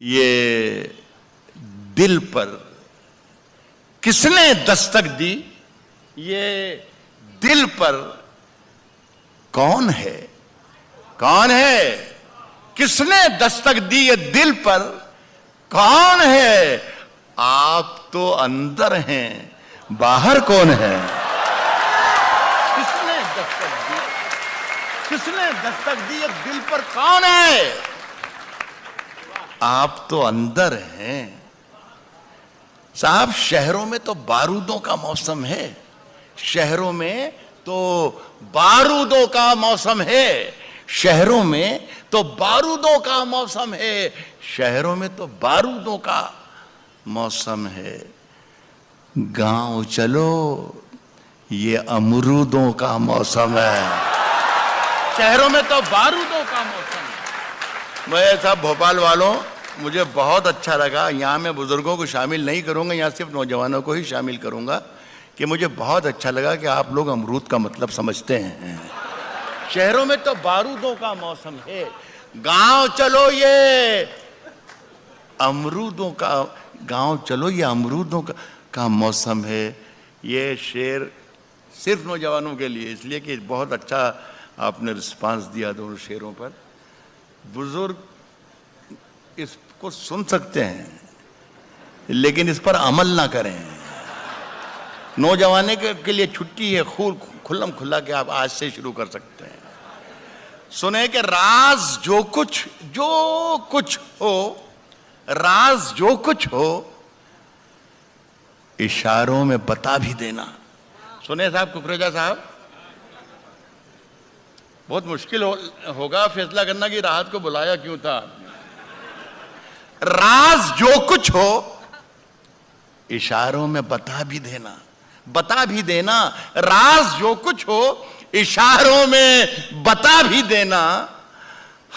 یہ دل پر کس نے دستک دی؟ یہ دل پر کون ہے؟ کون ہے؟ کس نے دستک دی یہ دل پر کون ہے؟ آپ تو اندر ہیں، باہر کون ہے؟ کس نے دستک دی؟ کس نے دستک دی یہ دل پر کون ہے؟ آپ تو اندر ہیں۔ صاحب شہروں میں تو بارودوں کا موسم ہے، شہروں میں تو بارودوں کا موسم ہے، شہروں میں تو بارودوں کا موسم ہے، شہروں میں تو بارودوں کا موسم ہے۔ گاؤں چلو یہ امرودوں کا موسم ہے، شہروں میں تو بارودوں کا موسم ہے۔ میں صاحب بھوپال والوں، مجھے بہت اچھا لگا، یہاں میں بزرگوں کو شامل نہیں کروں گا، یہاں صرف نوجوانوں کو ہی شامل کروں گا، کہ مجھے بہت اچھا لگا کہ آپ لوگ امرود کا مطلب سمجھتے ہیں۔ شہروں میں تو بارودوں کا موسم ہے، گاؤں چلو یہ امرودوں کا، گاؤں چلو یہ امرودوں کا موسم ہے۔ یہ شعر صرف نوجوانوں کے لیے، اس لیے کہ بہت اچھا آپ نے رسپانس دیا دونوں شعروں پر۔ بزرگ اس کو سن سکتے ہیں لیکن اس پر عمل نہ کریں۔ نوجوانے کے لیے چھٹی ہے، کھلم کھلا کہ آپ آج سے شروع کر سکتے ہیں۔ سنیں کہ راز جو کچھ ہو، راز جو کچھ ہو اشاروں میں بتا بھی دینا۔ سنیں صاحب ککریجا صاحب، بہت مشکل ہوگا فیصلہ کرنا کہ راحت کو بلایا کیوں تھا۔ راز جو کچھ ہو اشاروں میں بتا بھی دینا، بتا بھی دینا۔ راز جو کچھ ہو اشاروں میں بتا بھی دینا،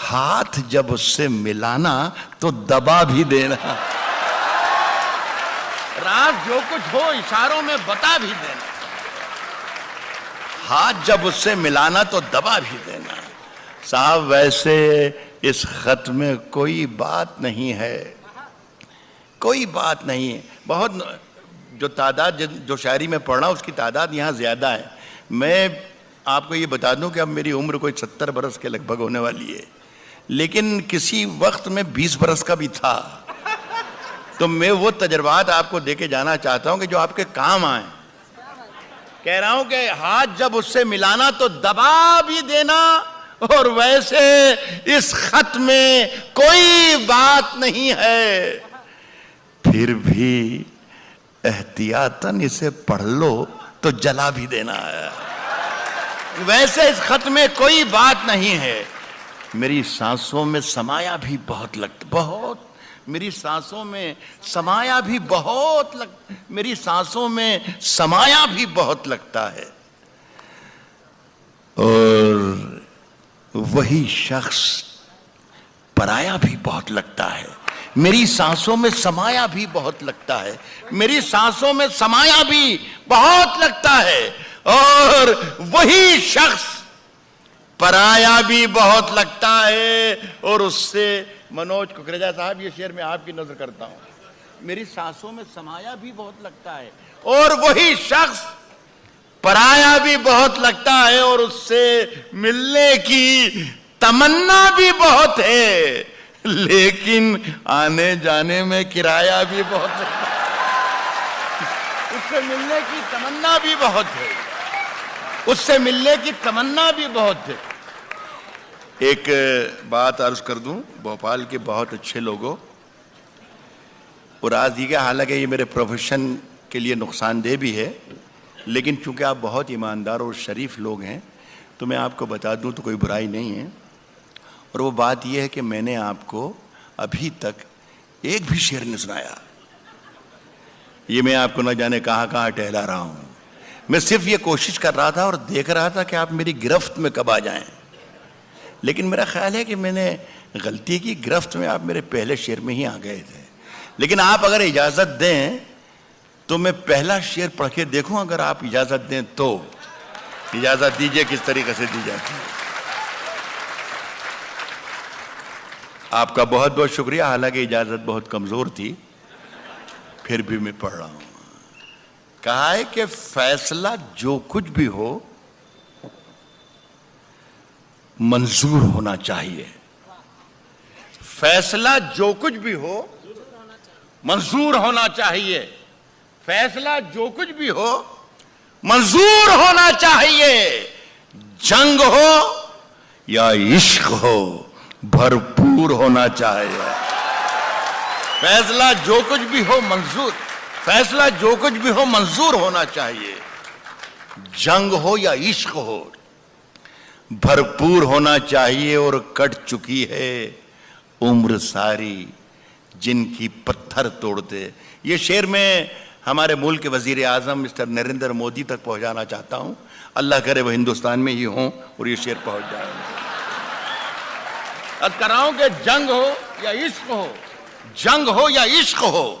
ہاتھ جب اس سے ملانا تو دبا بھی دینا۔ راز جو کچھ ہو اشاروں میں بتا بھی دینا، ہاتھ جب اس سے ملانا تو دبا بھی دینا۔ صاحب ویسے اس خط میں کوئی بات نہیں ہے، کوئی بات نہیں ہے۔ بہت جو تعداد جو شاعری میں پڑھنا اس کی تعداد یہاں زیادہ ہے۔ میں آپ کو یہ بتا دوں کہ اب میری عمر کوئی 70 برس کے لگ بھگ ہونے والی ہے، لیکن کسی وقت میں 20 برس کا بھی تھا، تو میں وہ تجربات آپ کو دے کے جانا چاہتا ہوں کہ جو آپ کے کام آئیں۔ کہہ رہا ہوں کہ ہاتھ جب اس سے ملانا تو دبا بھی دینا، اور ویسے اس خط میں کوئی بات نہیں ہے، پھر بھی احتیاطاً اسے پڑھ لو تو جلا بھی دینا ہے۔ ویسے اس خط میں کوئی بات نہیں ہے، میری سانسوں میں سمایا بھی بہت میری سانسوں میں سمایا بھی بہت میری سانسوں میں سمایا بھی بہت لگتا ہے، اور وہی شخص پرایا بھی بہت لگتا ہے۔ میری سانسوں میں سمایا بھی بہت لگتا ہے، میری سانسوں میں سمایا بھی بہت لگتا ہے، اور وہی شخص پرایا بھی بہت لگتا ہے، اور اس سے منوج ککریجا صاحب یہ شعر میں آپ کی نظر کرتا ہوں۔ میری سانسوں میں سمایا بھی بہت لگتا ہے، اور وہی شخص پرایا بھی بہت لگتا ہے، اور اس سے ملنے کی تمنا بھی بہت ہے، لیکن آنے جانے میں کرایہ بھی بہت ہے۔ اس سے ملنے کی تمنا بھی بہت ہے، اس سے ملنے کی تمنا بھی بہت ہے۔ ایک بات عرض کر دوں بھوپال کے بہت اچھے لوگوں، اور آج یہ حالانکہ یہ میرے پروفیشن کے لیے نقصان دہ بھی ہے، لیکن چونکہ آپ بہت ایماندار اور شریف لوگ ہیں تو میں آپ کو بتا دوں تو کوئی برائی نہیں ہے، اور وہ بات یہ ہے کہ میں نے آپ کو ابھی تک ایک بھی شعر نہیں سنایا۔ یہ میں آپ کو نہ جانے کہاں کہاں ٹہلا رہا ہوں، میں صرف یہ کوشش کر رہا تھا اور دیکھ رہا تھا کہ آپ میری گرفت میں کب آ جائیں، لیکن میرا خیال ہے کہ میں نے غلطی کی، گرفت میں آپ میرے پہلے شعر میں ہی آ گئے تھے۔ لیکن آپ اگر اجازت دیں تو میں پہلا شعر پڑھ کے دیکھوں، اگر آپ اجازت دیں تو اجازت دیجئے کس طریقے سے دی جاتی ہے۔ آپ کا بہت بہت شکریہ. حالانکہ اجازت بہت کمزور تھی, پھر بھی میں پڑھ رہا ہوں. کہا ہے کہ فیصلہ جو کچھ بھی ہو منظور ہونا چاہیے. فیصلہ جو کچھ بھی ہو منظور ہونا چاہیے. فیصلہ جو کچھ بھی ہو منظور ہونا چاہیے. جنگ ہو یا عشق ہو بھرپور ہونا چاہیے. فیصلہ جو کچھ بھی ہو منظور, فیصلہ جو کچھ بھی ہو منظور ہونا چاہیے. جنگ ہو یا عشق ہو بھرپور ہونا چاہیے. اور کٹ چکی ہے عمر ساری جن کی پتھر توڑتے. یہ شعر میں ہمارے ملک کے وزیر اعظم مسٹر نریندر مودی تک پہنچانا چاہتا ہوں. اللہ کرے وہ ہندوستان میں ہی ہوں اور یہ شعر پہنچ جائے. اب کر رہا ہوں کہ جنگ ہو یا عشق ہو, جنگ ہو یا عشق ہو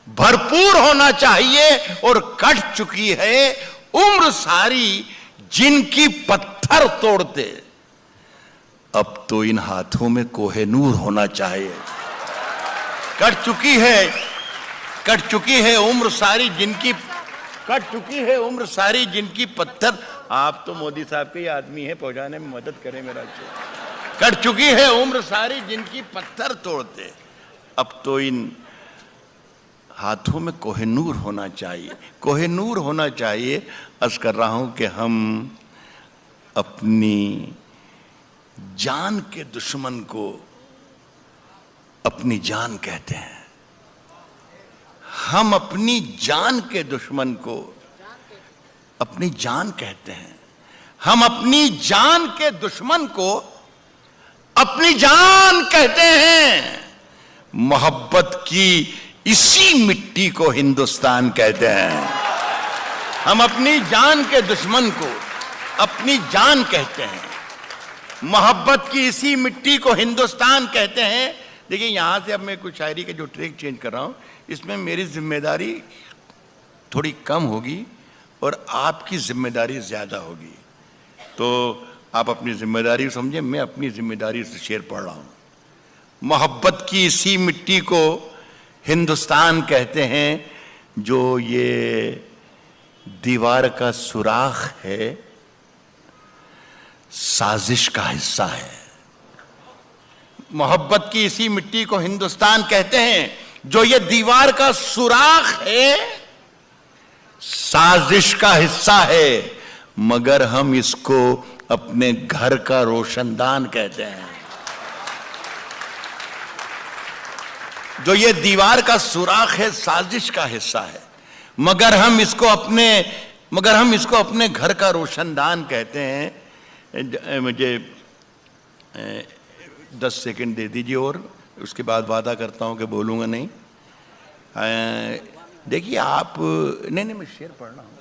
بھرپور ہونا چاہیے. اور کٹ چکی ہے عمر ساری جن کی پتھر توڑتے. اب تو ان ہاتھوں میں کوہ نور ہونا چاہیے. کٹ چکی ہے عمر ساری جن کی, کٹ چکی ہے عمر ساری جن کی پتھر. آپ تو مودی صاحب کے آدمی ہیں, پہنچانے میں مدد کریں میرا. کٹ چکی ہے عمر ساری جن کی پتھر توڑتے. اب تو ان ہاتھوں میں کوہ نور ہونا چاہیے. کوہ نور ہونا چاہیے. عرض کر رہا ہوں کہ ہم اپنی جان کے دشمن کو اپنی جان کہتے ہیں. ہم اپنی جان کے دشمن کو اپنی جان کہتے ہیں. ہم اپنی جان کے دشمن کو اپنی جان کہتے ہیں. محبت کی اسی مٹی کو ہندوستان کہتے ہیں. ہم اپنی جان کے دشمن کو اپنی جان کہتے ہیں. محبت کی اسی مٹی کو ہندوستان کہتے ہیں. دیکھیں یہاں سے اب میں کچھ شاعری کے جو ٹریک چینج کر رہا ہوں, اس میں میری ذمہ داری تھوڑی کم ہوگی اور آپ کی ذمہ داری زیادہ ہوگی. تو آپ اپنی ذمہ داری سمجھیں, میں اپنی ذمہ داری سے شعر پڑھ رہا ہوں. محبت کی اسی مٹی کو ہندوستان کہتے ہیں. جو یہ دیوار کا سوراخ ہے سازش کا حصہ ہے. محبت کی اسی مٹی کو ہندوستان کہتے ہیں. جو یہ دیوار کا سوراخ ہے سازش کا حصہ ہے. مگر ہم اس کو اپنے گھر کا روشن دان کہتے ہیں. جو یہ دیوار کا سوراخ ہے سازش کا حصہ ہے, مگر ہم اس کو اپنے گھر کا روشن دان کہتے ہیں. مجھے 10 سیکنڈ دے دیجیے اور اس کے بعد وعدہ کرتا ہوں کہ بولوں گا نہیں. دیکھیے آپ, نہیں میں شعر پڑھ رہا ہوں,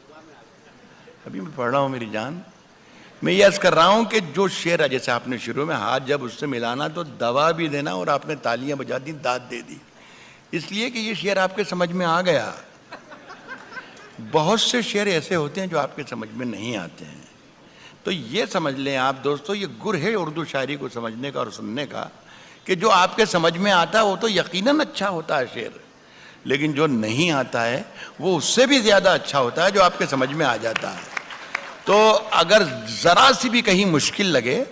ابھی میں پڑھ رہا ہوں میری جان. میں یہ عرض کر رہا ہوں کہ جو شعر ہے, جیسے آپ نے شروع میں ہاتھ جب اس سے ملانا تو دوا بھی دینا اور آپ نے تالیاں بجا دی, داد دے دی, اس لیے کہ یہ شعر آپ کے سمجھ میں آ گیا. بہت سے شعر ایسے ہوتے ہیں جو آپ کے سمجھ میں نہیں آتے ہیں. تو یہ سمجھ لیں آپ دوستو, یہ گر ہے اردو شاعری کو سمجھنے کا اور سننے کا, کہ جو آپ کے سمجھ میں آتا ہے وہ تو یقیناً اچھا ہوتا ہے شعر, لیکن جو نہیں آتا ہے وہ اس سے بھی زیادہ اچھا ہوتا ہے جو آپ کے سمجھ میں آ جاتا ہے. تو اگر ذرا سی بھی کہیں مشکل لگے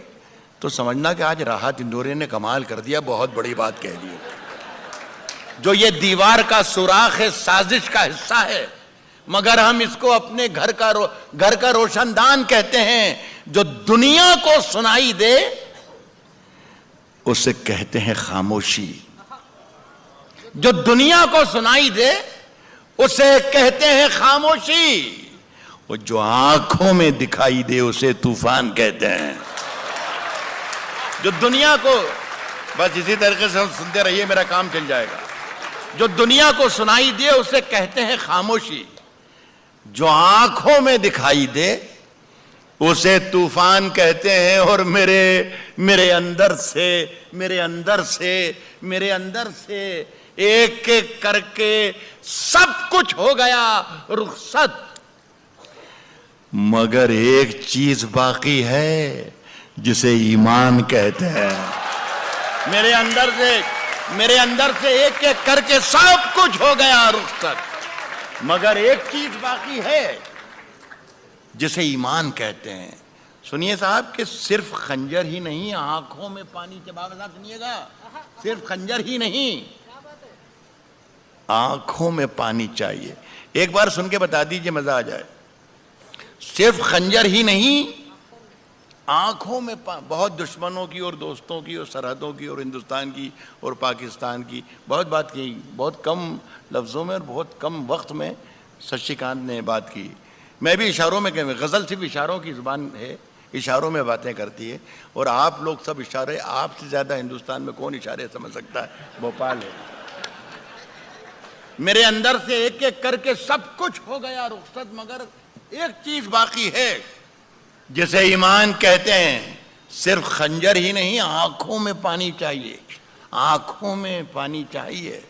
تو سمجھنا کہ آج راحت اندوری نے کمال کر دیا, بہت بڑی بات کہہ دی. جو یہ دیوار کا سوراخ ہے سازش کا حصہ ہے, مگر ہم اس کو اپنے گھر کا روشن دان کہتے ہیں. جو دنیا کو سنائی دے اسے کہتے ہیں خاموشی. جو دنیا کو سنائی دے اسے کہتے ہیں خاموشی. اور جو آنکھوں میں دکھائی دے اسے طوفان کہتے ہیں. جو دنیا کو, بس اسی طریقے سے سنتے رہیے میرا کام چل جائے گا. جو دنیا کو سنائی دے اسے کہتے ہیں خاموشی. جو آنکھوں میں دکھائی دے اسے طوفان کہتے ہیں. اور میرے اندر سے ایک ایک کر کے سب کچھ ہو گیا رخصت, مگر ایک چیز باقی ہے جسے ایمان کہتے ہیں. میرے اندر سے ایک ایک کر کے سب کچھ ہو گیا رخصت، مگر ایک چیز باقی ہے جسے ایمان کہتے ہیں۔ سنیے صاحب کہ صرف خنجر ہی نہیں، آنکھوں میں پانی چبا کے سنیے گا، صرف خنجر ہی نہیں، آنکھوں میں پانی چاہیے۔ ایک بار سن کے بتا دیجئے، مزہ آ جائے۔ صرف خنجر ہی نہیں، آنکھوں میں بہت دشمنوں کی اور دوستوں کی اور سرحدوں کی اور ہندوستان کی اور پاکستان کی بہت بات کی، بہت کم لفظوں میں اور بہت کم وقت میں ششی کانت نے بات کی۔ میں بھی اشاروں میں کہوں، غزل صرف اشاروں کی زبان ہے، اشاروں میں باتیں کرتی ہے، اور آپ لوگ سب اشارے، آپ سے زیادہ ہندوستان میں کون اشارے سمجھ سکتا ہے؟ بھوپال ہے۔ میرے اندر سے ایک ایک کر کے سب کچھ ہو گیا رخصت، مگر ایک چیز باقی ہے جسے ایمان کہتے ہیں۔ صرف خنجر ہی نہیں، آنکھوں میں پانی چاہیے، آنکھوں میں پانی چاہیے۔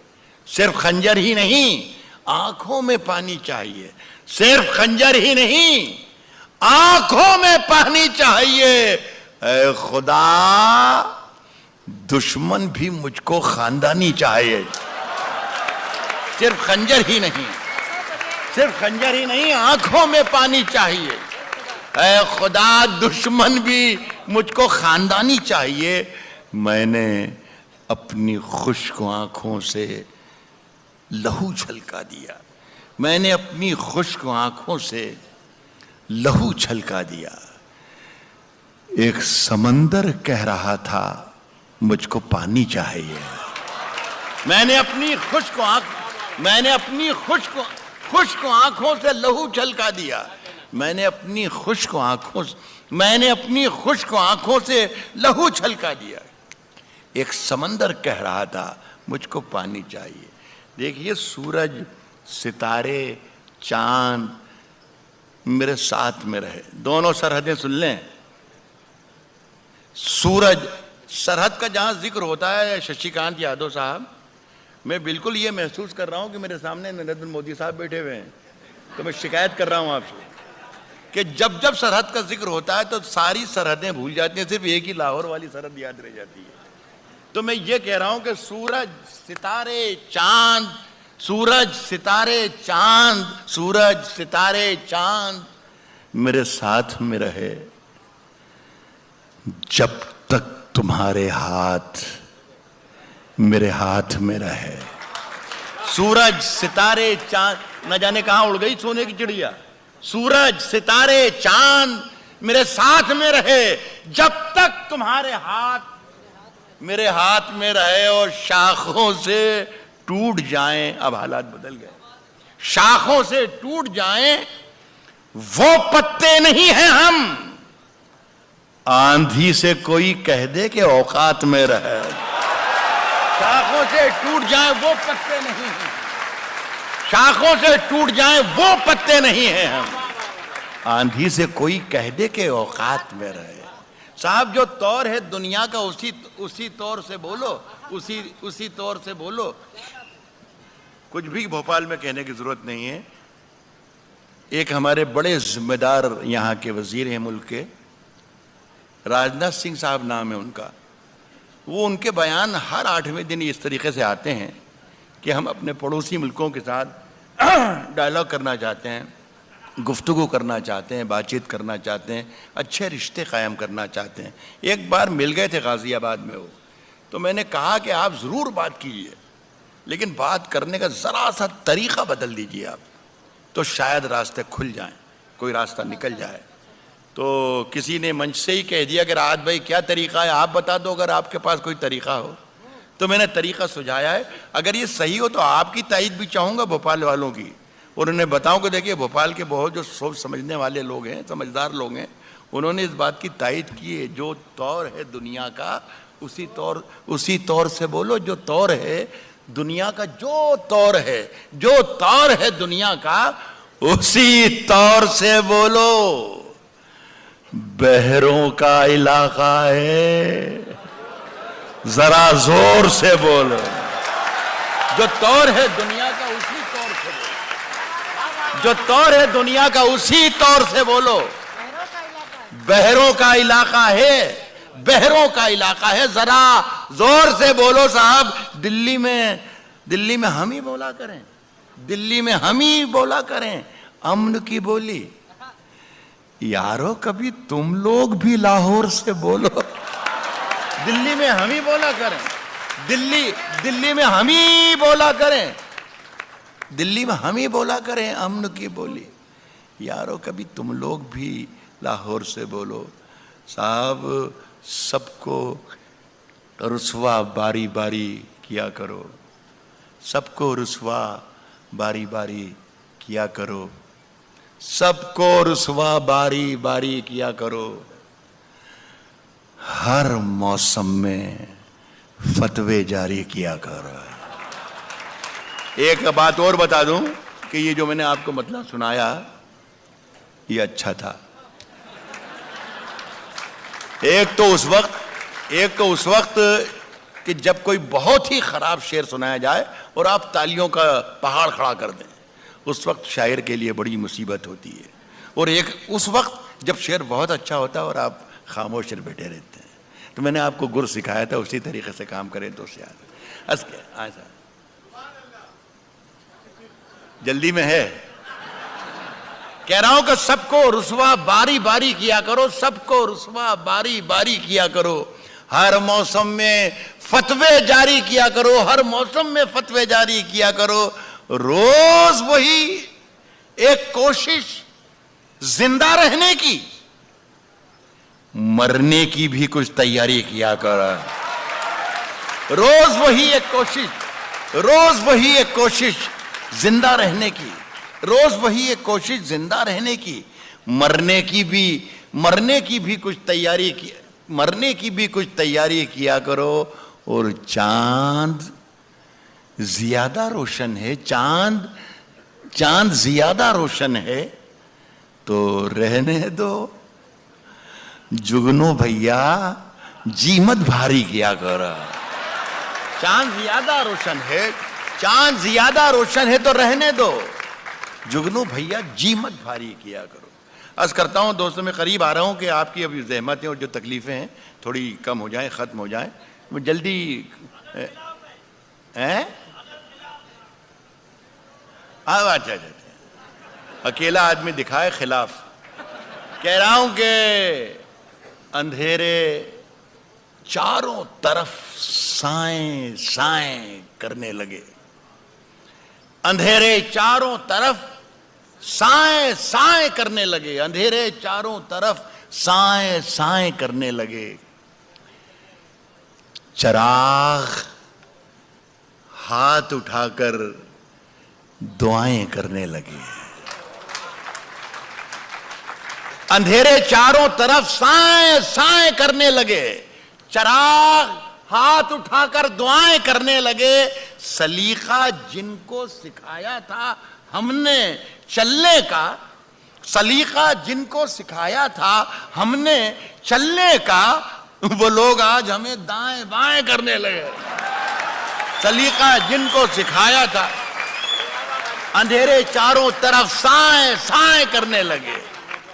صرف خنجر ہی نہیں، آنکھوں میں پانی چاہیے۔ صرف خنجر ہی نہیں، آنکھوں میں پانی چاہیے۔ اے خدا، دشمن بھی مجھ کو خاندانی چاہیے۔ صرف خنجر ہی نہیں، صرف خنجر ہی نہیں، آنکھوں میں پانی چاہیے۔ اے خدا، دشمن بھی مجھ کو خاندانی چاہیے۔ میں نے اپنی خشک آنکھوں سے لہو چھلکا دیا، میں نے اپنی خشک آنکھوں سے لہو چھلکا دیا۔ ایک سمندر کہہ رہا تھا مجھ کو پانی چاہیے۔ میں نے اپنی خشک آنکھوں سے لہو چھلکا دیا، میں نے اپنی خشک آنکھوں سے لہو چھلکا دیا۔ ایک سمندر کہہ رہا تھا مجھ کو پانی چاہیے۔ دیکھیے، سورج، ستارے، چاند میرے ساتھ میں رہے۔ دونوں سرحدیں سن لیں۔ سورج، سرحد کا جہاں ذکر ہوتا ہے ششی کانت یادو صاحب، میں بالکل یہ محسوس کر رہا ہوں کہ میرے سامنے نریندر مودی صاحب بیٹھے ہوئے ہیں، تو میں شکایت کر رہا ہوں آپ سے کہ جب سرحد کا ذکر ہوتا ہے تو ساری سرحدیں بھول جاتی ہیں، صرف ایک ہی لاہور والی سرحد یاد رہ جاتی ہے۔ تو میں یہ کہہ رہا ہوں کہ سورج، ستارے، چاند، سورج، ستارے، چاند، سورج، ستارے، چاند میرے ساتھ میں رہے جب تک تمہارے ہاتھ میرے ہاتھ میں رہے۔ سورج، ستارے، چاند، نہ جانے کہاں اڑ گئی سونے کی چڑیا۔ سورج، ستارے، چاند میرے ساتھ میں رہے جب تک تمہارے ہاتھ میرے ہاتھ میں رہے، اور شاخوں سے ٹوٹ جائیں، اب حالات بدل گئے، شاخوں سے ٹوٹ جائیں وہ پتے نہیں ہیں ہم، آندھی سے کوئی کہہ دے کہ اوقات میں رہے۔ شاخوں سے ٹوٹ جائیں وہ پتے نہیں ہیں، شاخوں سے ٹوٹ جائیں وہ پتے نہیں ہیں ہم، آندھی سے کوئی کہہ دے کہ اوقات میں رہے۔ صاحب، جو طور ہے دنیا کا اسی طور سے بولو، اسی طور سے بولو۔ کچھ بھی بھوپال میں کہنے کی ضرورت نہیں ہے۔ ایک ہمارے بڑے ذمہ دار یہاں کے وزیر ہیں ملک کے، راجناتھ سنگھ صاحب نام ہے ان کا، وہ ان کے بیان ہر 8ویں دن اس طریقے سے آتے ہیں کہ ہم اپنے پڑوسی ملکوں کے ساتھ ڈائلاگ کرنا چاہتے ہیں، گفتگو کرنا چاہتے ہیں، بات چیت کرنا چاہتے ہیں، اچھے رشتے قائم کرنا چاہتے ہیں۔ ایک بار مل گئے تھے غازی آباد میں وہ، تو میں نے کہا کہ آپ ضرور بات کیجیے، لیکن بات کرنے کا ذرا سا طریقہ بدل دیجیے آپ، تو شاید راستے کھل جائیں، کوئی راستہ نکل جائے۔ تو کسی نے منچ سے ہی کہہ دیا کہ راحت بھائی کیا طریقہ ہے، آپ بتا دو اگر آپ کے پاس کوئی طریقہ ہو۔ تو میں نے طریقہ سجھایا ہے، اگر یہ صحیح ہو تو آپ کی تائید بھی چاہوں گا بھوپال والوں کی، اور انہیں بتاؤں کہ دیکھیے بھوپال کے بہت جو سوچ سمجھنے والے لوگ ہیں، سمجھدار لوگ ہیں، انہوں نے اس بات کی تائید کی ہے، جو طور ہے دنیا کا اسی طور سے بولو، جو طور ہے دنیا کا، جو طور ہے دنیا کا اسی طور سے بولو۔ بہروں کا علاقہ ہے، ذرا زور سے بولو، جو طور ہے دنیا کا اسی طور سے بولو، جو طور ہے دنیا کا اسی طور سے بولو۔ بہروں کا علاقہ ہے، بہروں کا علاقہ ہے، ذرا زور سے بولو صاحب. دلی میں ہم ہی بولا کریں, دلی میں ہم ہی بولا کریں امن کی بولی. یارو کبھی تم لوگ بھی لاہور سے بولو, دلی میں ہم ہی بولا کریں, دلی میں ہم ہی بولا کریں, دلی میں ہم ہی بولا کریں امن کی بولی. یارو کبھی تم لوگ بھی لاہور سے بولو. صاحب سب کو رسوا باری باری کیا کرو, سب کو رسوا باری باری کیا کرو, سب کو رسوا باری باری کیا کرو. ہر موسم میں فتوے جاری کیا کرو. ایک بات اور بتا دوں کہ یہ جو میں نے آپ کو مطلب سنایا یہ اچھا تھا. ایک تو اس وقت کہ جب کوئی بہت ہی خراب شعر سنایا جائے اور آپ تالیوں کا پہاڑ کھڑا کر دیں, اس وقت شاعر کے لیے بڑی مصیبت ہوتی ہے. اور ایک اس وقت جب شعر بہت اچھا ہوتا ہے اور آپ خاموش بیٹھے رہتے ہیں. تو میں نے آپ کو گر سکھایا تھا, اسی طریقے سے کام کریں تو یاد. جلدی میں ہے, کہہ رہا ہوں کہ سب کو رسوا باری باری کیا کرو, سب کو رسوا باری باری کیا کرو. ہر موسم میں فتوے جاری کیا کرو, ہر موسم میں فتوے جاری کیا کرو. روز وہی ایک کوشش زندہ رہنے کی, مرنے کی بھی کچھ تیاری کیا کرو. روز وہی ایک کوشش زندہ رہنے کی, روز وہی ایک کوشش زندہ رہنے کی. مرنے کی بھی کچھ تیاری کیا کرو. اور چاند زیادہ روشن ہے, چاند زیادہ روشن ہے تو رہنے دو. جگنو بھیا جیمت بھاری کیا کرو. چاند زیادہ روشن ہے تو رہنے دو. جگنو بھیا جیمت بھاری کیا کرو. عرض کرتا ہوں دوستوں, میں قریب آ رہا ہوں کہ آپ کی ابھی زحمتیں اور جو تکلیفیں ہیں تھوڑی کم ہو جائیں, ختم ہو جائیں. وہ جلدی اکیلا آدمی دکھائے خلاف. کہہ رہا ہوں کہ اندھیرے چاروں طرف سائیں سائیں کرنے لگے. اندھیرے چاروں طرف سائیں سائیں کرنے لگے. اندھیرے چاروں طرف سائیں سائیں کرنے لگے. چراغ ہاتھ اٹھا کر دعائیں کرنے لگے. اندھیرے چاروں طرف سائیں سائیں کرنے لگے. چراغ ہاتھ اٹھا کر دعائیں کرنے لگے. سلیقہ جن کو سکھایا تھا ہم نے چلنے کا, سلیقہ جن کو سکھایا تھا ہم نے چلنے کا, وہ لوگ آج ہمیں دائیں بائیں کرنے لگے. سلیقہ جن کو سکھایا تھا, اندھیرے چاروں طرف سائیں سائیں کرنے لگے.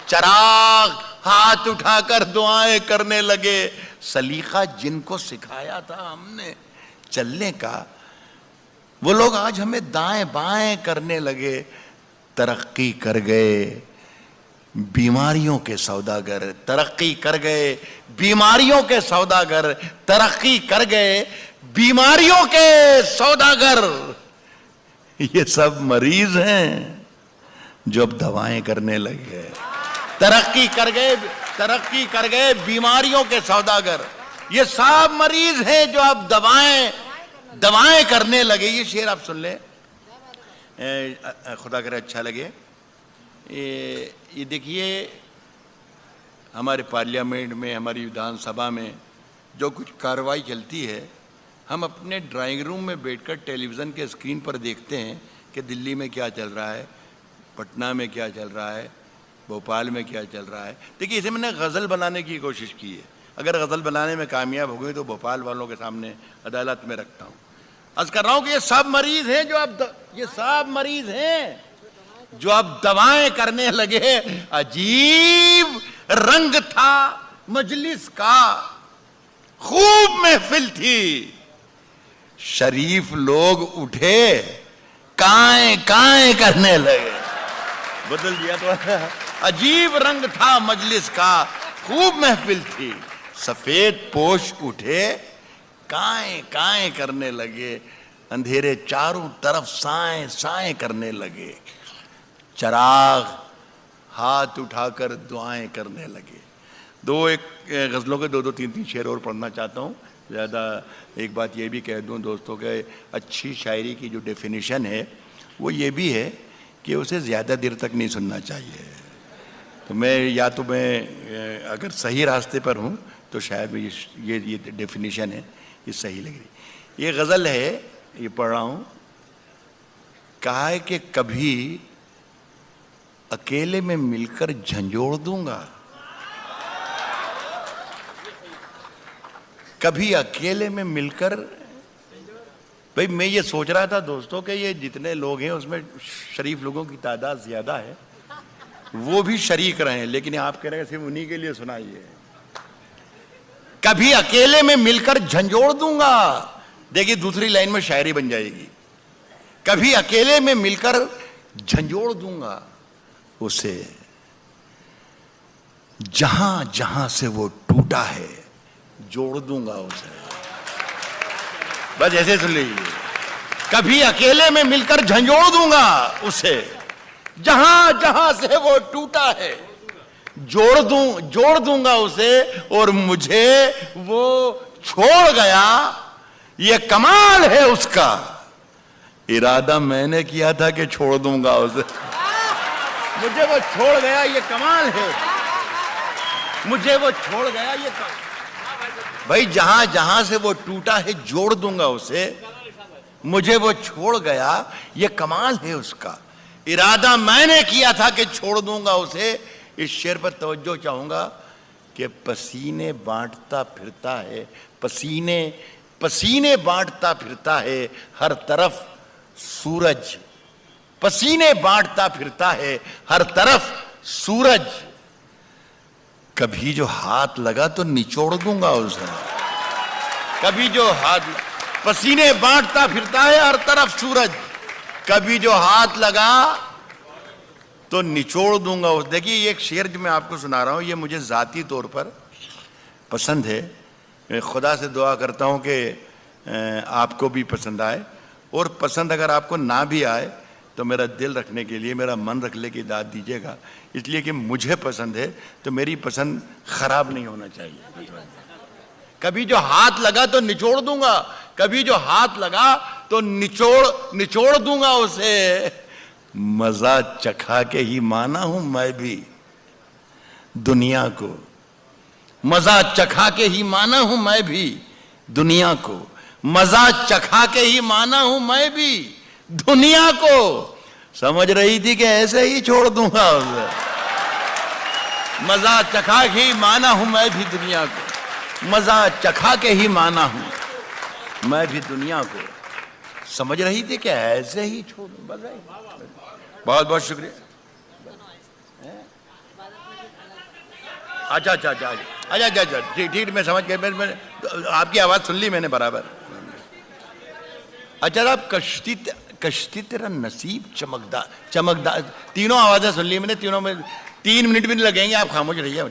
چراغ ہاتھ اٹھا کر دعائیں کرنے لگے. سلیقہ جن کو سکھایا تھا ہم نے چلنے کا, وہ لوگ آج ہمیں دائیں بائیں کرنے لگے. ترقی کر گئے بیماریوں کے سوداگر, ترقی کر گئے بیماریوں کے سوداگر, ترقی کر گئے بیماریوں کے سوداگر. یہ سب مریض ہیں جو اب دوائیں کرنے لگے. ترقی کر گئے بیماریوں کے سوداگر. یہ سب مریض ہیں جو اب دوائیں کرنے لگے. یہ شعر آپ سن لیں, خدا کرے اچھا لگے. یہ دیکھیے ہمارے پارلیمنٹ میں, ہماری ودھان سبھا میں جو کچھ کارروائی چلتی ہے, ہم اپنے ڈرائنگ روم میں بیٹھ کر ٹیلی ویژن کے اسکرین پر دیکھتے ہیں کہ دلی میں کیا چل رہا ہے, پٹنہ میں کیا چل رہا ہے, بھوپال میں کیا چل رہا ہے. دیکھیے اسے میں نے غزل بنانے کی کوشش کی ہے. اگر غزل بنانے میں کامیاب ہو گئی تو بھوپال والوں کے سامنے عدالت میں رکھتا ہوں. عرض کر رہا ہوں کہ یہ سب مریض ہیں جو اب دوائیں کرنے لگے. عجیب رنگ تھا مجلس کا, خوب محفل تھی. شریف لوگ اٹھے, کائیں کائیں کرنے لگے. بدل دیا تو عجیب رنگ تھا مجلس کا, خوب محفل تھی. سفید پوش اٹھے, کائیں کائیں کرنے لگے. اندھیرے چاروں طرف سائیں سائیں کرنے لگے. چراغ ہاتھ اٹھا کر دعائیں کرنے لگے. ایک غزلوں کے دو تین شعر اور پڑھنا چاہتا ہوں. زیادہ ایک بات یہ بھی کہہ دوں دوستوں کہ اچھی شاعری کی جو ڈیفینیشن ہے وہ یہ بھی ہے کہ اسے زیادہ دیر تک نہیں سننا چاہیے. تو میں اگر صحیح راستے پر ہوں تو شاید یہ ڈیفینیشن ہے, یہ صحیح لگ رہی. یہ غزل ہے, یہ پڑھ رہا ہوں. کہا ہے کہ کبھی اکیلے میں مل کر جھنجھوڑ دوں گا, کبھی اکیلے میں مل کر. بھئی میں یہ سوچ رہا تھا دوستوں کہ یہ جتنے لوگ ہیں اس میں شریف لوگوں کی تعداد زیادہ ہے, وہ بھی شریک رہے, لیکن آپ کہہ رہے ہیں صرف انہی کے لیے سنائیے. کبھی اکیلے میں مل کر جھنجھوڑ دوں گا. دیکھیے دوسری لائن میں شاعری بن جائے گی. کبھی اکیلے میں مل کر جھنجھوڑ دوں گا اسے, جہاں جہاں سے وہ ٹوٹا ہے جوڑ دوں گا اسے. بس ایسے سن لیجیے. کبھی اکیلے میں مل کر جھنجھوڑ دوں گا اسے, جہاں جہاں سے وہ ٹوٹا ہے جوڑ دوں گا اسے. اور مجھے وہ چھوڑ گیا, یہ کمال ہے اس کا. ارادہ میں نے کیا تھا کہ چھوڑ دوں گا اسے, مجھے وہ چھوڑ گیا, یہ کمال ہے. مجھے وہ چھوڑ گیا, یہ کمال. بھائی جہاں جہاں سے وہ ٹوٹا ہے جوڑ دوں گا اسے, مجھے وہ چھوڑ گیا, یہ کمال ہے اس کا. ارادہ میں نے کیا تھا کہ چھوڑ دوں گا اسے. اس شعر پر توجہ چاہوں گا کہ پسینے بانٹتا پھرتا ہے, پسینے بانٹتا پھرتا ہے ہر طرف سورج. پسینے بانٹتا پھرتا ہے ہر طرف سورج. کبھی جو ہاتھ لگا تو نچوڑ دوں گا اسے. کبھی جو پسینے بانٹتا پھرتا ہے ہر طرف سورج. کبھی جو ہاتھ لگا تو نچوڑ دوں گا اسے. دیکھیے یہ ایک شعر جو میں آپ کو سنا رہا ہوں یہ مجھے ذاتی طور پر پسند ہے. میں خدا سے دعا کرتا ہوں کہ آپ کو بھی پسند آئے, اور پسند اگر آپ کو نہ بھی آئے تو میرا دل رکھنے کے لیے, میرا من رکھنے کی داد دیجیے گا, اس لیے کہ مجھے پسند ہے تو میری پسند خراب نہیں ہونا چاہیے. کبھی جو ہاتھ لگا تو نچوڑ دوں گا, کبھی جو ہاتھ لگا تو نچوڑ دوں گا اسے. مزہ چکھا کے ہی مانا ہوں میں بھی دنیا کو, مزہ چکھا کے ہی مانا ہوں میں بھی دنیا کو, مزہ چکھا کے ہی مانا ہوں میں بھی دنیا کو. سمجھ رہی تھی کہ ایسے ہی چھوڑ دوں گا اسے. مزہ چکھا کے ہی مانا ہوں میں بھی دنیا کو, مزہ چکھا کے ہی مانا ہوں میں بھی دنیا کو. سمجھ رہی تھی کہ ایسے ہی چھوڑ دوں. بہت بہت شکریہ. اچھا ٹھیک میں سمجھ گیا, میں آپ کی آواز سن لی میں نے برابر. اچھا آپ کشتی تیرا نصیب چمکدار تینوں آوازیں سن لی میں نے, تینوں میں 3 منٹ بھی نہیں لگیں گے, آپ خاموش رہیے.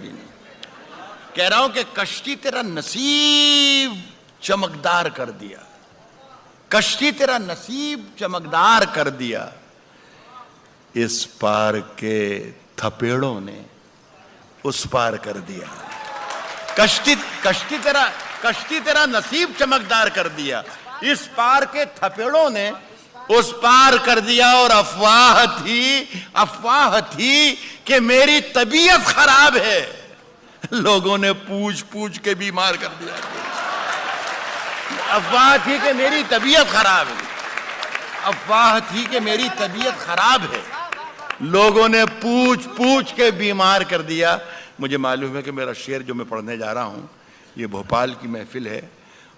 کہہ رہا ہوں کہ کشتی تیرا نصیب چمکدار کر دیا, کشتی تیرا نصیب چمکدار کر دیا. اس پار کے تھپیڑوں نے اس پار کر دیا. کشتی تیرا نصیب چمکدار کر دیا, اس پار کے تھپیڑوں نے اس پار کر دیا. اور افواہ تھی کہ میری طبیعت خراب ہے, لوگوں نے پوچھ کے بیمار کر دیا. افواہ تھی کہ میری طبیعت خراب ہے, افواہ تھی کہ میری طبیعت خراب ہے, لوگوں نے پوچھ کے بیمار کر دیا. مجھے معلوم ہے کہ میرا شعر جو میں پڑھنے جا رہا ہوں یہ بھوپال کی محفل ہے,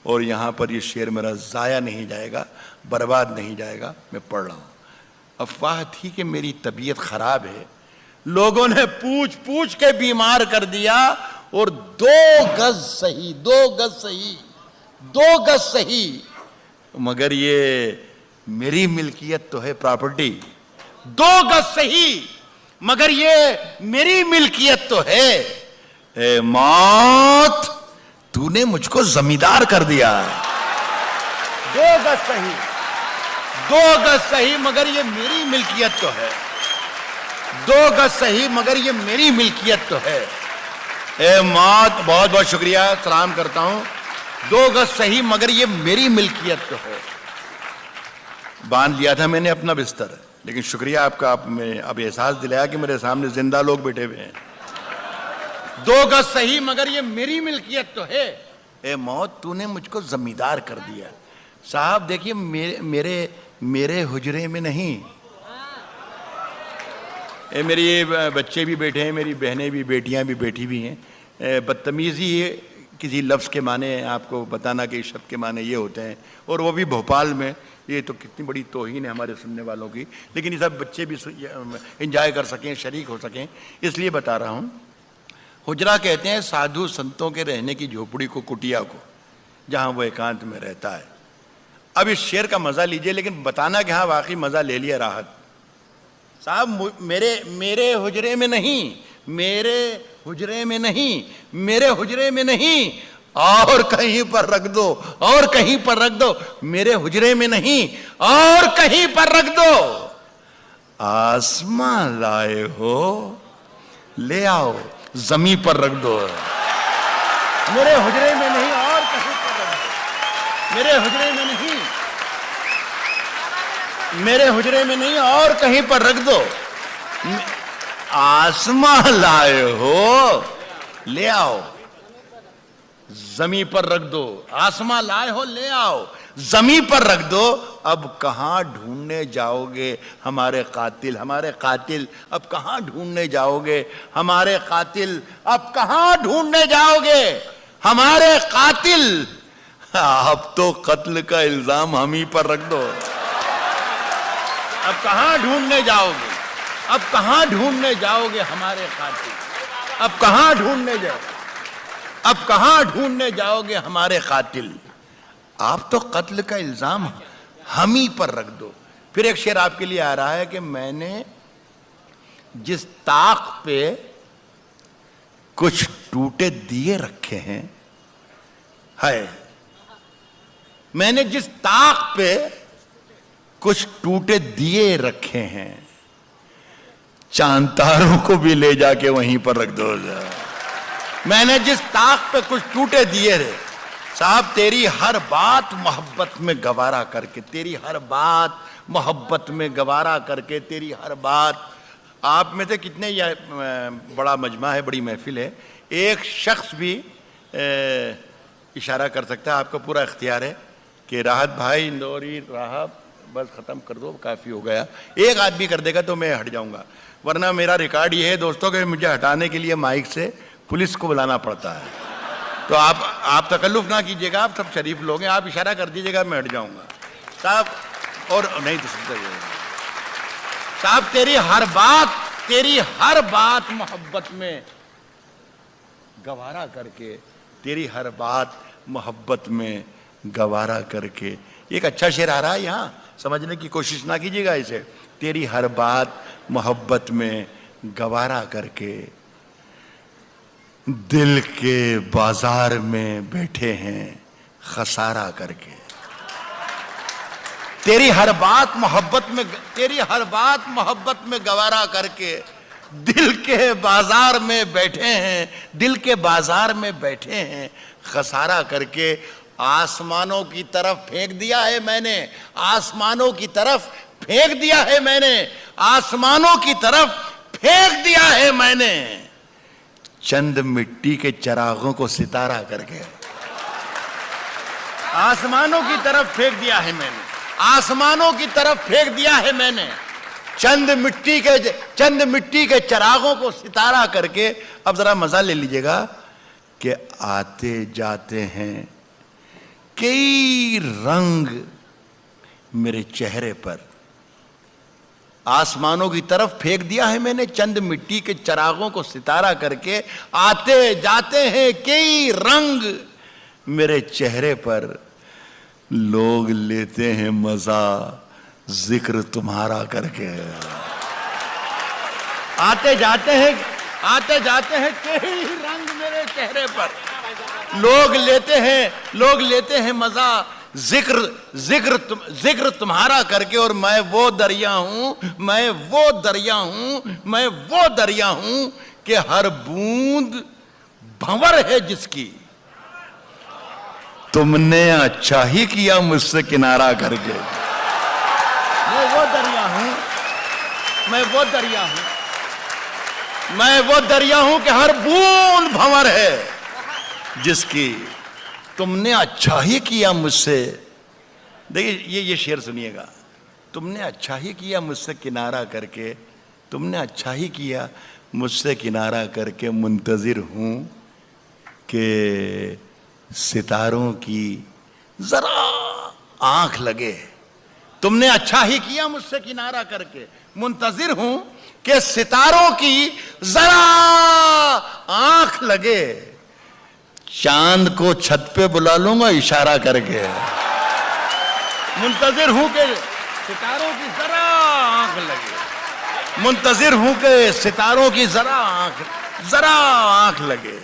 اور یہاں پر یہ شعر میرا ضائع نہیں جائے گا, برباد نہیں جائے گا. میں پڑھ رہا ہوں. افواہ تھی کہ میری طبیعت خراب ہے, لوگوں نے پوچھ کے بیمار کر دیا. اور 2 گز صحیح، 2 گز صحیح، 2 گز صحیح، مگر یہ میری ملکیت تو ہے پراپرٹی، 2 گز صحیح مگر یہ میری ملکیت تو ہے، اے موت تو نے مجھ کو زمیندار کر دیا، 2 گز صحیح، 2 گز صحیح مگر یہ میری ملکیت تو ہے، 2 گز صحیح مگر یہ میری ملکیت تو ہے، اے موت بہت بہت شکریہ، سلام کرتا ہوں، 2 گز صحیح مگر یہ میری ملکیت تو ہے۔ باندھ لیا تھا میں نے اپنا بستر، لیکن شکریہ آپ کا، آپ میں اب احساس دلایا کہ میرے سامنے زندہ لوگ بیٹھے ہوئے ہیں۔ 2 گز صحیح مگر یہ میری ملکیت تو ہے، اے موت تو نے مجھ کو زمیندار کر دیا۔ صاحب دیکھیے میرے حجرے میں نہیں، میری بچے بھی بیٹھے ہیں، میری بہنیں بھی، بیٹیاں بھی بیٹھی بھی ہیں، بدتمیزی کسی لفظ کے معنی آپ کو بتانا کہ شب کے معنی یہ ہوتے ہیں، اور وہ بھی بھوپال میں، یہ تو کتنی بڑی توہین ہے ہمارے سننے والوں کی، لیکن یہ سب بچے بھی انجوائے کر سکیں، شریک ہو سکیں، اس لیے بتا رہا ہوں۔ حجرہ کہتے ہیں سادھو سنتوں کے رہنے کی جھوپڑی کو، کٹیا کو، جہاں وہ ایکانت میں رہتا ہے۔ اب اس شعر کا مزہ لیجئے، لیکن بتانا کہ ہاں واقعی مزہ لے لیا راحت صاحب، میرے حجرے میں نہیں، میرے حجرے میں نہیں، میرے حجرے میں نہیں، اور کہیں پر رکھ دو، اور کہیں پر رکھ دو، میرے حجرے میں نہیں اور کہیں پر رکھ دو، آسماں لائے ہو لے آؤ زمیں پر رکھ دو، میرے حجرے میں نہیں اور کہیں پر رکھ دو، میرے حجرے میں نہیں، میرے حجرے میں نہیں اور کہیں پر رکھ دو، آسماں لائے ہو لے آؤ زمیں پر رکھ دو، آسماں لائے ہو لے آؤ زمیں پر رکھ دو، اب کہاں ڈھونڈنے جاؤ گے ہمارے قاتل، ہمارے قاتل اب کہاں ڈھونڈنے جاؤ گے ہمارے قاتل، اب کہاں ڈھونڈنے جاؤ گے ہمارے قاتل، اب تو قتل کا الزام ہم ہی پر رکھ دو، اب کہاں ڈھونڈنے جاؤ گے، اب کہاں ڈھونڈنے جاؤ گے ہمارے قاتل، اب کہاں ڈھونڈنے جاؤ، اب کہاں ڈھونڈنے جاؤ گے ہمارے قاتل، آپ تو قتل کا الزام ہم ہی پر رکھ دو۔ پھر ایک شعر آپ کے لیے آ رہا ہے کہ میں نے جس طاق پہ کچھ ٹوٹے دیے رکھے ہیں، ہے میں نے جس طاق پہ کچھ ٹوٹے دیے رکھے ہیں، چاند تاروں کو بھی لے جا کے وہیں پر رکھ دو، میں نے جس طاق پہ کچھ ٹوٹے دیے رہے، صاحب تیری ہر بات محبت میں گوارا کر کے، تیری ہر بات محبت میں گوارا کر کے، تیری ہر بات، آپ میں سے کتنے، یہ بڑا مجمع ہے، بڑی محفل ہے، ایک شخص بھی اشارہ کر سکتا ہے، آپ کا پورا اختیار ہے کہ راحت بھائی اندوری راہ بس ختم کر دو، کافی ہو گیا، ایک آدمی کر دے گا تو میں ہٹ جاؤں گا، ورنہ میرا ریکارڈ یہ ہے دوستوں کہ مجھے ہٹانے کے لیے مائک سے پولیس کو بلانا پڑتا ہے، تو آپ تکلف نہ کیجئے گا، آپ سب شریف لوگ ہیں، آپ اشارہ کر دیجئے گا میں ہٹ جاؤں گا صاحب، اور نہیں تو سمجھتا یہ صاحب، تیری ہر بات محبت میں گوارا کر کے، تیری ہر بات محبت میں گوارا کر کے، ایک اچھا شعر آ رہا ہے یہاں، سمجھنے کی کوشش نہ کیجیے گا اسے، تیری ہر بات محبت میں گوارا کر کے، دل کے بازار میں بیٹھے ہیں خسارہ کر کے، تیری ہر بات محبت میں گوارا کر کے، دل کے بازار میں بیٹھے ہیں، دل کے بازار میں بیٹھے ہیں خسارہ کر کے، آسمانوں کی طرف پھینک دیا ہے میں نے، آسمانوں کی طرف پھینک دیا ہے میں نے، آسمانوں کی طرف پھینک دیا ہے میں نے، چند مٹی کے چراغوں کو ستارہ کر کے، آسمانوں کی طرف پھینک دیا ہے میں نے، آسمانوں کی طرف پھینک دیا ہے میں نے، چند مٹی کے چراغوں کو ستارہ کر کے۔ اب ذرا مزہ لے لیجئے گا کہ آتے جاتے ہیں کئی رنگ میرے چہرے پر، آسمانوں کی طرف پھینک دیا ہے میں نے چند مٹی کے چراغوں کو ستارہ کر کے. آتے جاتے ہیں کئی رنگ میرے چہرے پر, لوگ لیتے ہیں مزہ ذکر تمہارا کر کے. آتے جاتے ہیں کئی رنگ میرے چہرے پر, لوگ لیتے ہیں مزہ ذکر تمہارا کر کے. اور میں وہ دریا ہوں کہ ہر بوند بھنور ہے جس کی. تم نے اچھا ہی کیا مجھ سے کنارہ کر کے. میں وہ دریا ہوں کہ ہر بوند بھنور ہے جس کی. تم نے اچھا ہی کیا مجھ سے. دیکھیے یہ شعر سنیے گا. تم نے اچھا ہی کیا مجھ سے کنارہ کر کے, تم نے اچھا ہی کیا مجھ سے کنارہ کر کے. منتظر ہوں کہ ستاروں کی ذرا آنکھ لگے. تم نے اچھا ہی کیا مجھ سے کنارہ کر کے, منتظر ہوں کہ ستاروں کی ذرا آنکھ لگے. چاند کو چھت پہ بلا لوں گا اشارہ کر کے. منتظر ہوں کہ ستاروں کی ذرا آنکھ لگے. منتظر ہوں کہ ستاروں کی ذرا آنکھ لگے.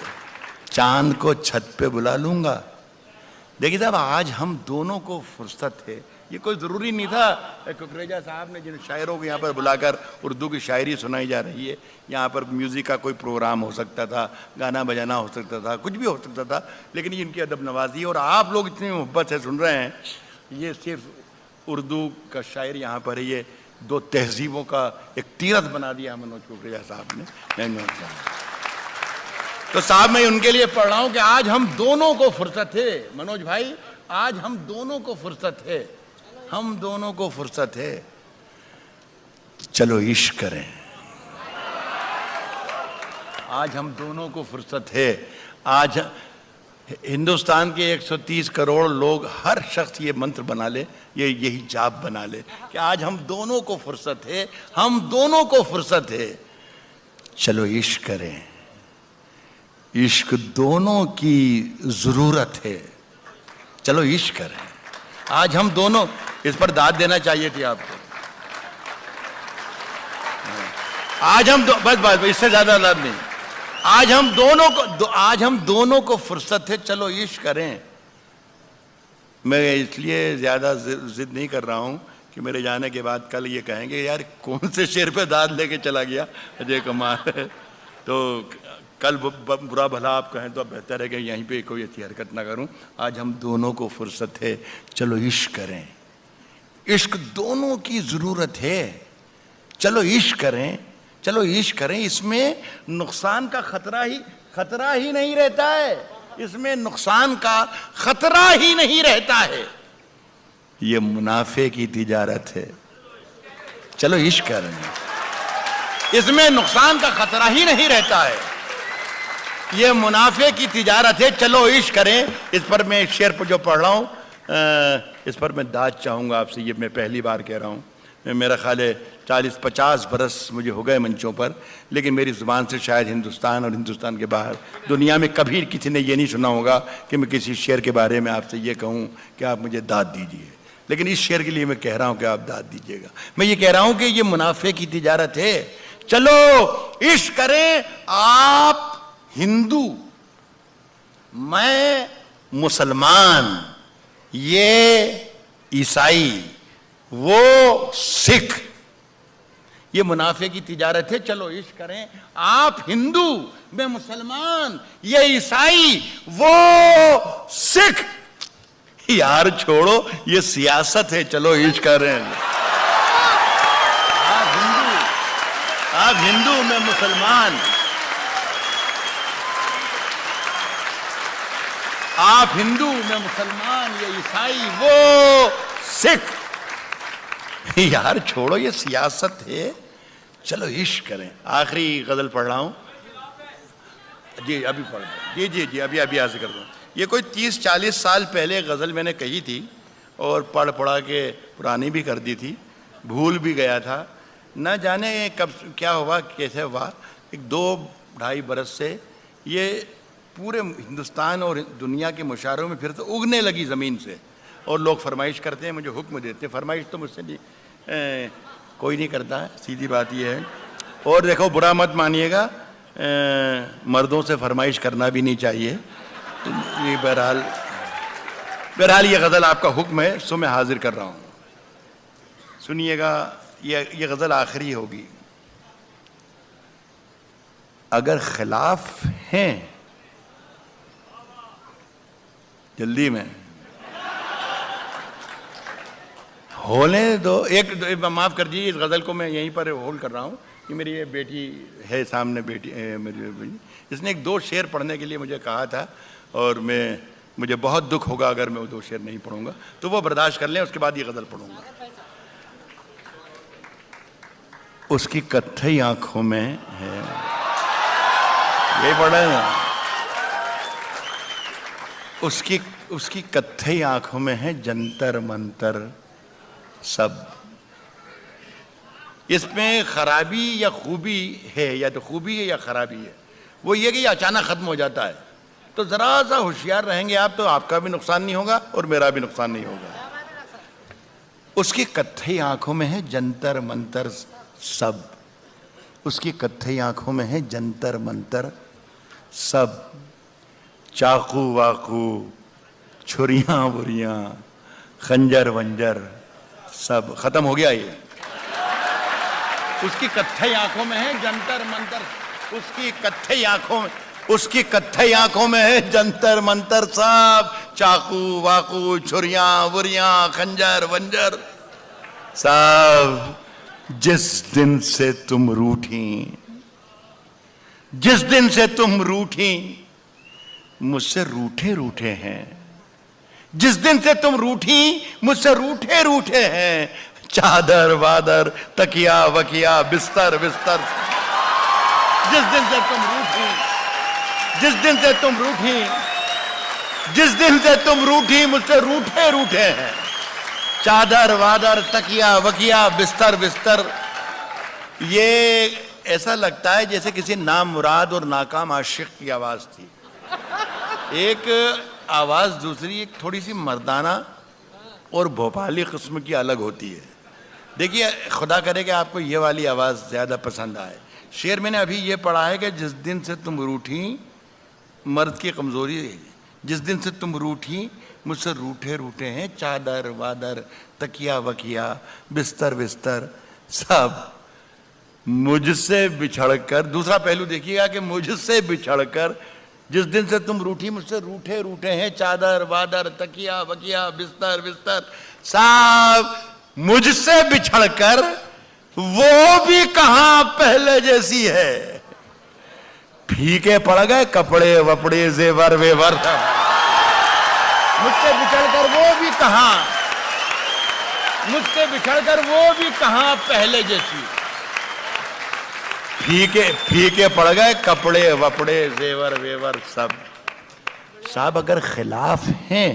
چاند کو چھت پہ بلا لوں گا. دیکھیے صاحب, آج ہم دونوں کو فرصت ہے. یہ کوئی ضروری نہیں تھا ککریجا صاحب نے جن شاعروں کو یہاں پر بلا کر اردو کی شاعری سنائی جا رہی ہے. یہاں پر میوزک کا کوئی پروگرام ہو سکتا تھا, گانا بجانا ہو سکتا تھا, کچھ بھی ہو سکتا تھا, لیکن یہ ان کی ادب نوازی. اور آپ لوگ اتنی محبت سے سن رہے ہیں. یہ صرف اردو کا شاعر یہاں پر ہے. یہ دو تہذیبوں کا ایک تیرتھ بنا دیا منوج ککریجا صاحب نے. تو صاحب میں ان کے لیے پڑھ رہا ہوں کہ آج ہم دونوں کو فرصت ہے. منوج بھائی, آج ہم دونوں کو فرصت ہے. چلو عشق کریں. آج ہم دونوں کو فرصت ہے. آج ہندوستان کے 130 کروڑ لوگ, ہر شخص یہ منتر بنا لے, یہی جاپ بنا لے کہ آج ہم دونوں کو فرصت ہے. چلو عشق کریں. عشق دونوں کی ضرورت ہے. چلو عشق کریں. آج ہم دونوں, اس پر داد دینا چاہیے تھی آپ کو. آج ہم بس اس سے زیادہ داد نہیں. آج ہم دونوں کو فرصت ہے. چلو عشق کریں. میں اس لیے زیادہ ضد نہیں کر رہا ہوں کہ میرے جانے کے بعد کل یہ کہیں گے یار کون سے شعر پہ داد لے کے چلا گیا اجے کمار. تو کل برا بھلا آپ کہیں تو بہتر ہے کہ یہیں پہ کوئی ایسی حرکت نہ کروں. آج ہم دونوں کو فرصت ہے. چلو عشق کریں. عشق دونوں کی ضرورت ہے. چلو عشق کریں. اس میں نقصان کا خطرہ ہی نہیں رہتا ہے. یہ منافع کی تجارت ہے. چلو عشق کریں. اس میں نقصان کا خطرہ ہی نہیں رہتا ہے. یہ منافع کی تجارت ہے. چلو عشق کریں. اس پر میں شعر پر جو پڑھ رہا ہوں اس پر میں داد چاہوں گا آپ سے. یہ میں پہلی بار کہہ رہا ہوں. میرا خیال ہے 40-50 برس مجھے ہو گئے منچوں پر, لیکن میری زبان سے شاید ہندوستان اور ہندوستان کے باہر دنیا میں کبھی کسی نے یہ نہیں سنا ہوگا کہ میں کسی شعر کے بارے میں آپ سے یہ کہوں کہ آپ مجھے داد دیجئے. لیکن اس شعر کے لیے میں کہہ رہا ہوں کہ آپ داد دیجئے گا. میں یہ کہہ رہا ہوں کہ یہ منافع کی تجارت ہے. چلو عشق کریں. آپ ہندو, میں مسلمان, یہ عیسائی, وہ سکھ. یہ منافع کی تجارت ہے. چلو عشق کریں. آپ ہندو, میں مسلمان, یہ عیسائی, وہ سکھ. یار چھوڑو یہ سیاست ہے. چلو عشق کریں. آپ ہندو, میں مسلمان. آپ ہندو, میں مسلمان, یہ عیسائی, وہ سکھ. یار چھوڑو یہ سیاست ہے. چلو عشق کریں. آخری غزل پڑھ رہا ہوں. جی ابھی پڑھ رہا ہوں. جی ابھی آج کر دوں. یہ کوئی 30-40 سال پہلے غزل میں نے کہی تھی اور پڑھا کے پرانی بھی کر دی تھی, بھول بھی گیا تھا. نہ جانے کب کیا ہوا، کیسے ہوا، ایک 2-2.5 برس سے یہ پورے ہندوستان اور دنیا کے مشاعروں میں پھر تو اگنے لگی زمین سے، اور لوگ فرمائش کرتے ہیں، مجھے حکم دیتے ہیں، فرمائش تو مجھ سے نہیں کوئی نہیں کرتا ہے، سیدھی بات یہ ہے۔ اور دیکھو برا مت مانیے گا، مردوں سے فرمائش کرنا بھی نہیں چاہیے۔ یہ بہرحال یہ غزل آپ کا حکم ہے، سو میں حاضر کر رہا ہوں، سنیے گا۔ یہ غزل آخری ہوگی۔ اگر خلاف ہیں، جلدی میں ہولے دو، ایک معاف کر دیجیے، اس غزل کو میں یہیں پر ہولڈ کر رہا ہوں۔ یہ میری یہ بیٹی ہے سامنے، بیٹی میری بیٹی، اس نے 2 شعر پڑھنے کے لیے مجھے کہا تھا، اور مجھے بہت دکھ ہوگا اگر میں وہ 2 شعر نہیں پڑھوں گا، تو وہ برداشت کر لیں، اس کے بعد یہ غزل پڑھوں گا۔ اس کی کتھئی آنکھوں میں ہے، یہ پڑھا ہے، اس کی کتھئی آنکھوں میں ہے جنتر منتر سب۔ اس میں خرابی یا خوبی ہے، یا تو خوبی ہے یا خرابی ہے، وہ یہ کہ یہ اچانک ختم ہو جاتا ہے، تو ذرا سا ہوشیار رہیں گے آپ تو آپ کا بھی نقصان نہیں ہوگا اور میرا بھی نقصان نہیں ہوگا۔ اس کی کتھئی آنکھوں میں ہے جنتر منتر سب، اس کی کتھئی آنکھوں میں ہے جنتر منتر سب، چاقو واقو چھریاں بریاں خنجر ونجر سب۔ ختم ہو گیا یہ۔ اس کی کتھئی آنکھوں میں ہے جنتر منتر، اس کی کتھئی آنکھوں میں ہے جنتر منتر سب، چاقو واقو چھریاں بریاں خنجر ونجر سب۔ جس دن سے تم روٹھیں، جس دن سے تم روٹھیں، مجھ سے روٹھے روٹھے ہیں، جس دن سے تم روٹھیں مجھ سے روٹھے روٹھے ہیں، چادر وادر تکیا وکیا بستر بستر۔ جس دن سے تم روٹھیں، جس دن سے تم روٹھیں، جس دن سے تم روٹھیں مجھ سے روٹھے روٹھے ہیں، چادر وادر تکیا وکیا بستر بستر۔ یہ ایسا لگتا ہے جیسے کسی نامراد اور ناکام عاشق کی آواز تھی۔ ایک آواز دوسری ایک تھوڑی سی مردانہ اور بھوپالی قسم کی الگ ہوتی ہے۔ دیکھیے خدا کرے کہ آپ کو یہ والی آواز زیادہ پسند آئے۔ شعر میں نے ابھی یہ پڑھا ہے کہ جس دن سے تم روٹھیں، مرد کی کمزوری ہے، جس دن سے تم روٹھیں مجھ سے روٹھے روٹھے ہیں، چادر وادر تکیا وکیا بستر بستر سب۔ مجھ سے بچھڑ کر، دوسرا پہلو دیکھیے گا کہ مجھ سے بچھڑ کر، جس دن سے تم روٹھی مجھ سے روٹھے روٹھے ہیں، چادر وادر تکیا وکیا بستر بستر سب۔ مجھ سے بچھڑ کر وہ بھی کہاں پہلے جیسی ہے، پھیکے پڑ گئے کپڑے وپڑے زیور ویور۔ مجھ سے بچھڑ کر وہ بھی کہاں، مجھ سے بچھڑ کر وہ بھی کہاں پہلے جیسی، پھیکے پڑ گئے کپڑے وپڑے زیور ویور سب۔ صاحب اگر خلاف ہیں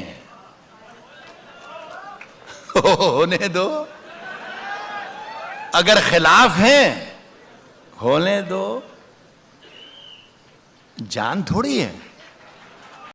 ہونے دو، اگر خلاف ہیں ہونے دو، جان تھوڑی ہے۔